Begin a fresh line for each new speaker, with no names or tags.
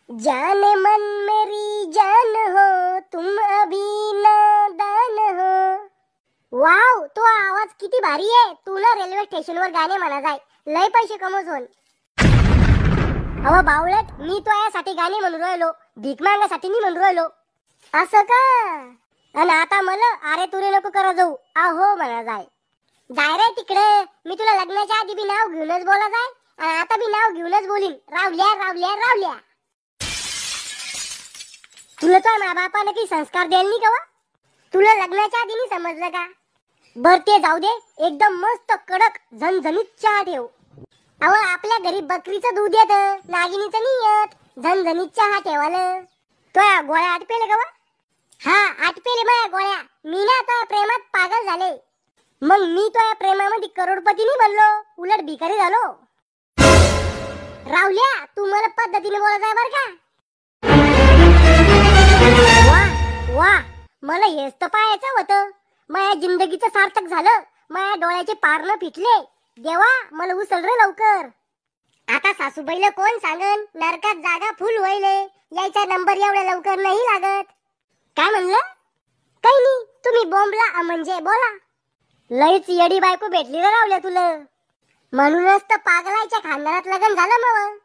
जाने मन मेरी जान हो तुम अभी नादान हो। वाव, तो आवाज किती भारी आहे। तू ना रेल्वे स्टेशनवर गाणे म्हणा जाय, लय पैसे कमवजोन। अहो बावळट, मी तो यासाठी गाणे म्हणून राहिलो, भीक मागण्यासाठी नाही म्हणून राहिलो। असं का? आणि आता मला अरे तुरे नको करा जाऊ, आहो म्हणा जाय। जाय रे तिकडे, मी तुला लग्नाच्या आधी बी नाव घेऊनच बोला जाय आणि आता बी नाव घेऊनच बोलीन, रावल्या रावल्या रावल्या। तुला तो माझ्या बापाने काही संस्कार द्यायला नाही का वा? तुला लग्नाच्या आधी नाही समजलं का? बर ते जाऊ दे, एकदम मस्त कडक झणझणीत चहा ठेव। अहो आपल्या घरी बकरीचं दूध येतं, नागिनीचं नाही येत। झणझणीत चहा ठेवाल। तो गोळ्या आटपेले का वा? हा आटपेले माझ्या गोळ्या। मी ना तो प्रेमात पागल झाले। मग मी तो प्रेमामध्ये करोडपती नाही बनलो, उलट भिकारी झालो। रावल्या, तू मला पद्धतीने बोलत आहे बर का? वाह वाह, मला हेच तर पाहायचं होतं। माझ्या जिंदगीचं सार्थक झालं, माझ्या डोळ्याचे पारणं फिटले। देवा मला उचल रे लवकर। आता सासूबाईला कोण सांगन, नरकात जागा फुल व्हायले, यायचा नंबर एवढ्या लवकर नाही लागत। काय म्हणलं? काही नाही, तुम्ही बोंबला म्हणजे बोला। लईच येडी बायको भेटली रे रावल्या तुला, म्हणूनच तर पागलाच्या खानदारात लग्न झालं मग।